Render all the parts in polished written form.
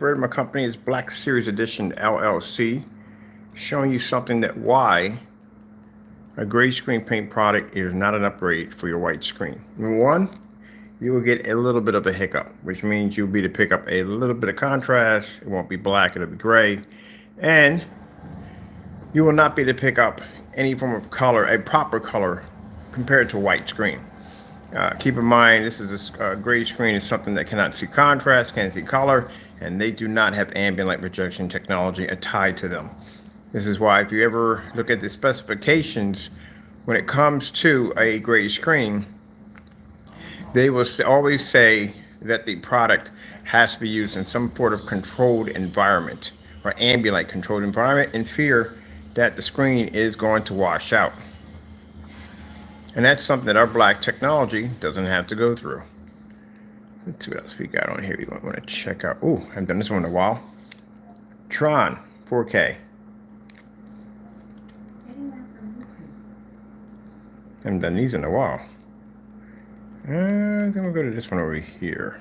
Word my company is Black Series Edition LLC, showing you something that why a gray screen paint product is not an upgrade for your white screen. Number one, you will get a little bit of a hiccup, which means you'll be to pick up a little bit of contrast. It won't be black, it'll be gray. And you will not be to pick up any form of color, a proper color, compared to white screen. Keep in mind, this is a gray screen is something that cannot see contrast, can't see color, and they do not have ambient light projection technology tied to them. This is why if you ever look at the specifications when it comes to a gray screen, they will always say that the product has to be used in some sort of controlled environment or ambient light controlled environment in fear that the screen is going to wash out. And that's something that our black technology doesn't have to go through. Let's see what else we got on here. You want to check out. Oh, I haven't done this one in a while. Tron 4K. I haven't done these in a while. Then we'll go to this one over here.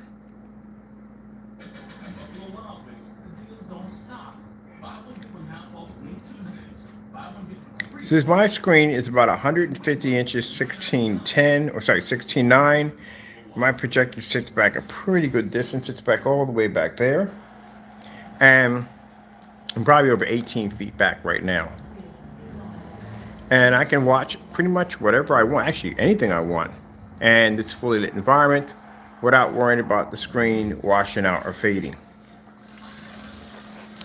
Since my screen is about 150 inches, 1610, or sorry, 16:9. My projector sits back a pretty good distance. It's back all the way back there. And I'm probably over 18 feet back right now. And I can watch pretty much whatever I want, actually anything I want. And this fully lit environment without worrying about the screen washing out or fading.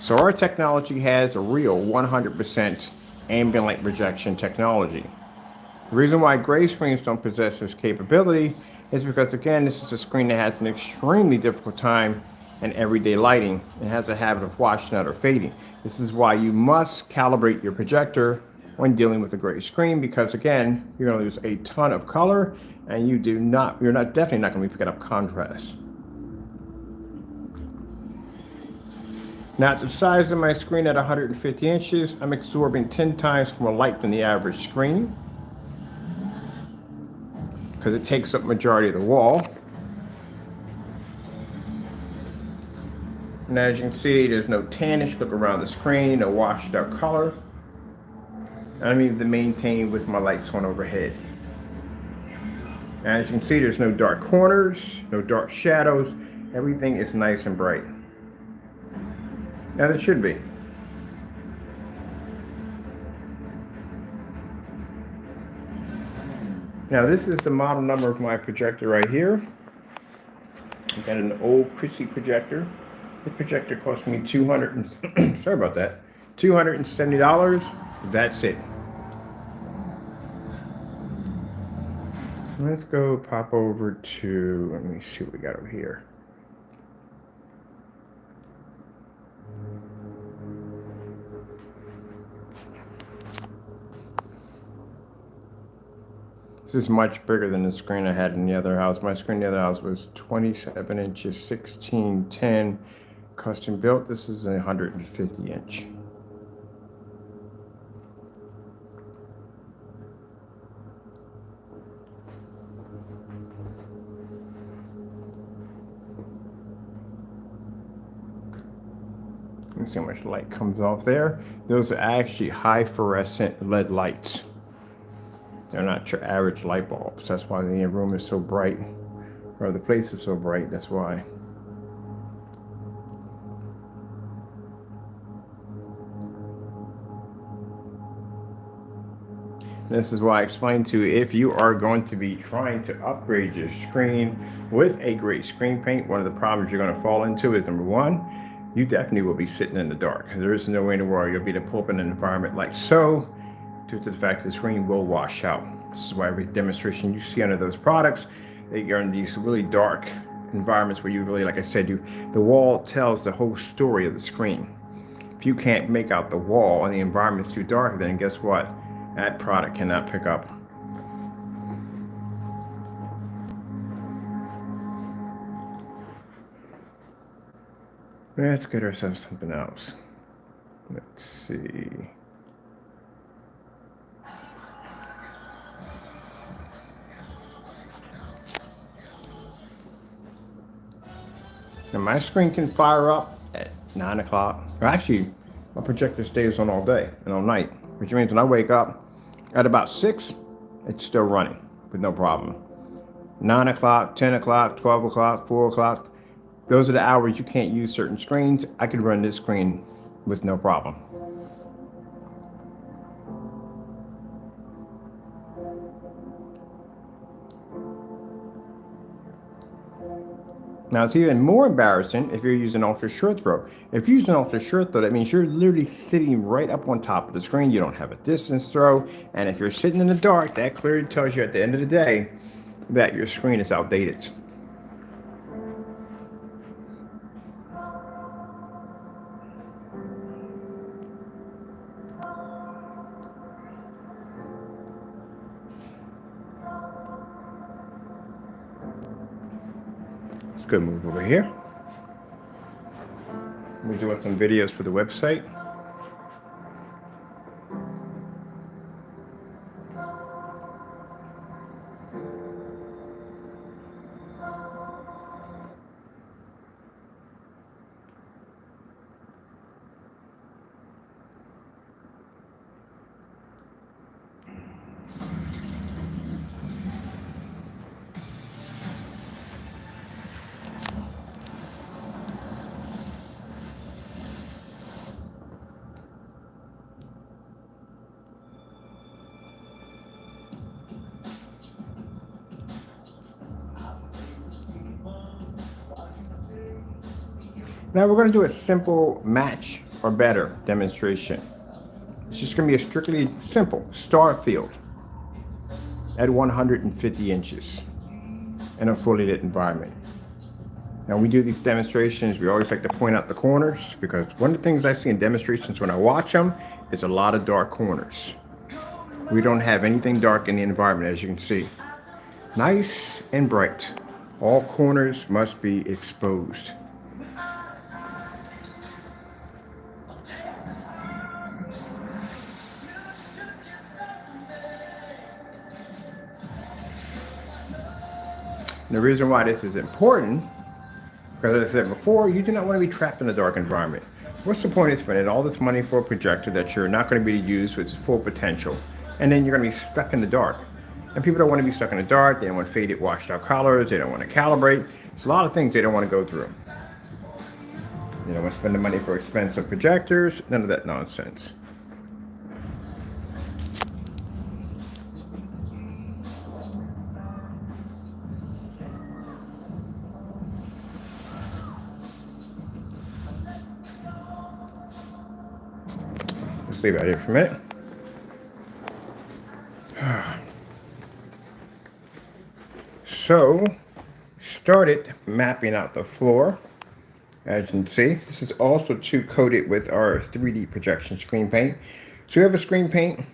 So our technology has a real 100% ambient light projection technology. The reason why gray screens don't possess this capability is because, again, this is a screen that has an extremely difficult time in everyday lighting and has a habit of washing out or fading. This is why you must calibrate your projector when dealing with a gray screen, because again, you're going to lose a ton of color and you're definitely not going to be picking up contrast. Now, at the size of my screen at 150 inches, I'm absorbing 10 times more light than the average screen because it takes up majority of the wall. And as you can see, there's no tannish look around the screen, no washed out color. I'm even maintained with my lights on overhead. As you can see, there's no dark corners, no dark shadows. Everything is nice and bright. As it should be. Now this is the model number of my projector right here. I've got an old Chrissy projector. The projector cost me $270. That's it. Let's go pop over to, let me see what we got over here. This is much bigger than the screen I had in the other house. My screen in the other house was 27 inches, 1610, custom built. This is a 150 inch. You can see how much light comes off there. Those are actually high fluorescent LED lights. They're not your average light bulbs. That's why the room is so bright, or the place is so bright. That's why. This is why I explained to you, if you are going to be trying to upgrade your screen with a gray screen paint, one of the problems you're going to fall into is, number one, you definitely will be sitting in the dark. There is no way in the world you'll be to pull up in an environment like so, due to the fact that the screen will wash out. This is why every demonstration you see under those products, they are in these really dark environments where you really, like I said, the wall tells the whole story of the screen. If you can't make out the wall and the environment's too dark, then guess what? That product cannot pick up. Let's get ourselves something else. Let's see. Now my screen can fire up at 9 o'clock. Or actually, my projector stays on all day and all night, which means when I wake up at about 6, it's still running with no problem. 9 o'clock, 10 o'clock, 12 o'clock, 4 o'clock. Those are the hours you can't use certain screens. I could run this screen with no problem. Now, it's even more embarrassing if you're using ultra short throw. If you're using ultra short throw, that means you're literally sitting right up on top of the screen. You don't have a distance throw. And if you're sitting in the dark, that clearly tells you at the end of the day that your screen is outdated. Let's go move over here. We're doing some videos for the website. Now we're going to do a simple match or better demonstration. It's just going to be a strictly simple star field at 150 inches in a fully lit environment. Now, when we do these demonstrations, we always like to point out the corners, because one of the things I see in demonstrations when I watch them is a lot of dark corners. We don't have anything dark in the environment, as you can see. Nice and bright. All corners must be exposed. And the reason why this is important, because as I said before, you do not want to be trapped in a dark environment. What's the point of spending all this money for a projector that you're not going to be used with its full potential, and then you're going to be stuck in the dark? And people don't want to be stuck in the dark. They don't want faded, washed out colors. They don't want to calibrate. There's a lot of things they don't want to go through. You don't want to spend the money for expensive projectors. None of that nonsense. Let's leave it out here for a minute. So, started mapping out the floor. As you can see, this is also coated with our 3D projection screen paint. So we have a screen paint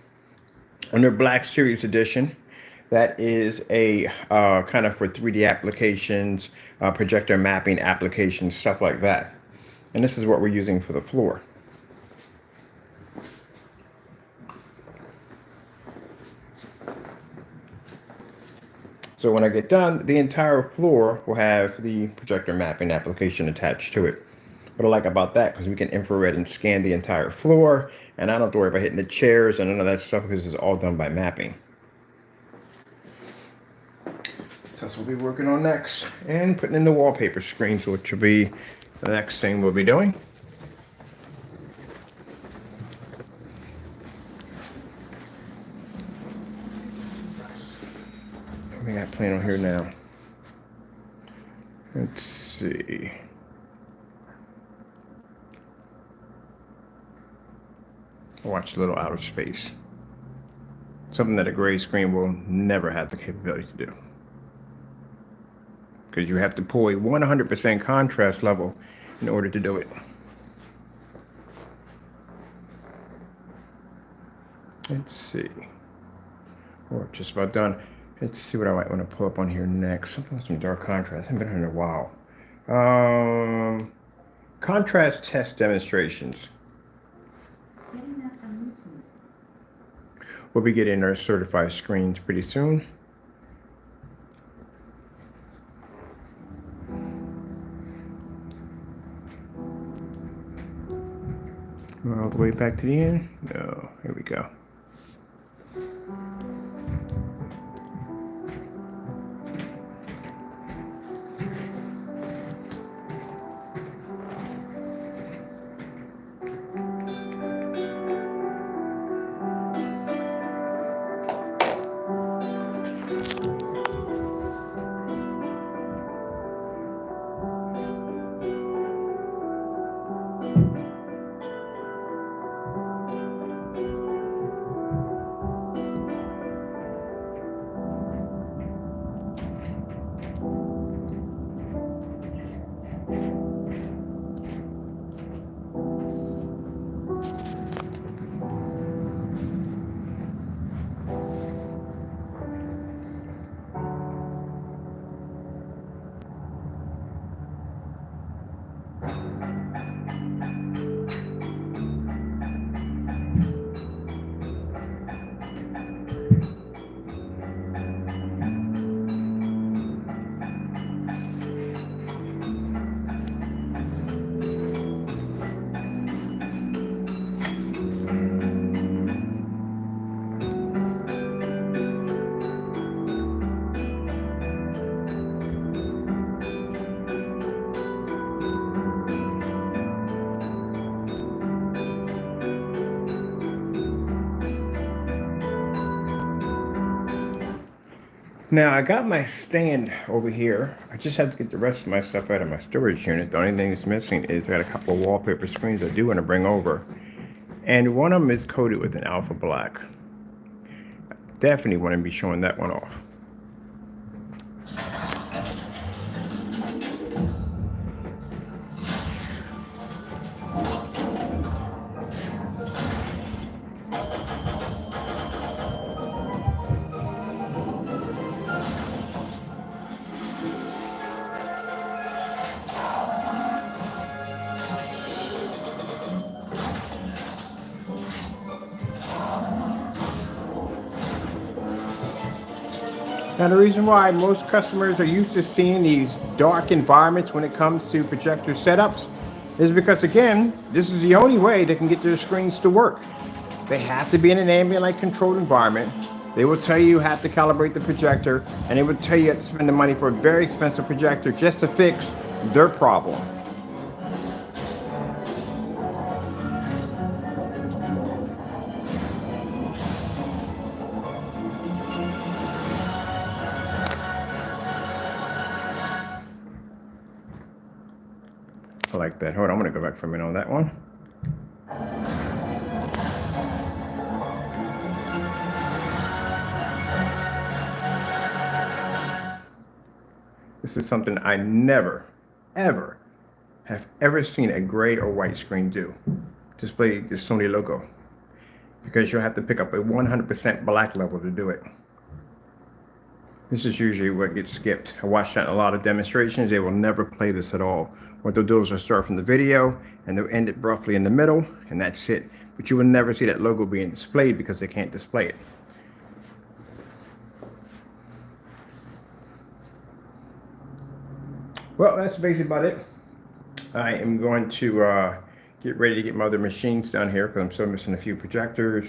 under Black Series Edition. That is a kind of for 3D applications, projector mapping applications, stuff like that. And this is what we're using for the floor. So when I get done, the entire floor will have the projector mapping application attached to it. What I like about that, because we can infrared and scan the entire floor, and I don't have to worry about hitting the chairs and none of that stuff, because it's all done by mapping. So that's what we'll be working on next, and putting in the wallpaper screens, which will be the next thing we'll be doing. We got plan on here now. Let's see. Watch a little outer space. Something that a gray screen will never have the capability to do. Because you have to pull a 100% contrast level in order to do it. Let's see. We're just about done. Let's see what I might want to pull up on here next. Something with some dark contrast. I haven't been here in a while. Contrast test demonstrations. We'll be getting our certified screens pretty soon. All the way back to the end. No, here we go. Now I got my stand over here. I just have to get the rest of my stuff out of my storage unit. The only thing that's missing is I got a couple of wallpaper screens I do want to bring over. And one of them is coated with an alpha black. Definitely want to be showing that one off. Now the reason why most customers are used to seeing these dark environments when it comes to projector setups is because, again, this is the only way they can get their screens to work. They have to be in an ambient light controlled environment. They will tell you have to calibrate the projector, and they will tell you to spend the money for a very expensive projector just to fix their problem. I like that. Hold on, I'm gonna go back for a minute on that one. This is something I never, ever have ever seen a gray or white screen do. Display the Sony logo. Because you'll have to pick up a 100% black level to do it. This is usually what gets skipped. I watched that in a lot of demonstrations. They will never play this at all. What they'll do is they'll start from the video and they'll end it roughly in the middle, and that's it. But you will never see that logo being displayed because they can't display it. Well, that's basically about it. I am going to get ready to get my other machines down here because I'm still missing a few projectors.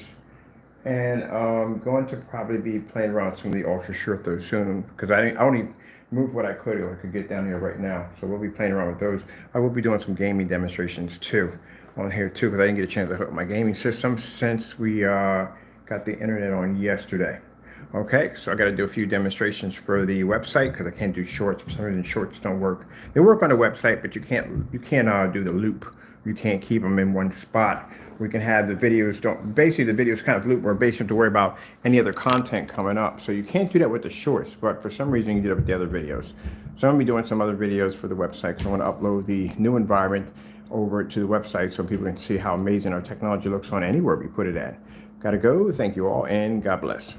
And I'm going to probably be playing around with some of the ultra short those soon because I only moved what I could get down here right now. So we'll be playing around with those. I will be doing some gaming demonstrations too on here too because I didn't get a chance to hook up my gaming system since we got the internet on yesterday. Okay, so I got to do a few demonstrations for the website because I can't do shorts. For some reason, shorts don't work. They work on the website, but you can't do the loop. You can't keep them in one spot. We can have the videos basically the videos kind of loop where basically you have to worry about any other content coming up. So you can't do that with the shorts, but for some reason you do it with the other videos. So I'm gonna be doing some other videos for the website because I want to upload the new environment over to the website so people can see how amazing our technology looks on anywhere we put it at. Gotta go. Thank you all and God bless.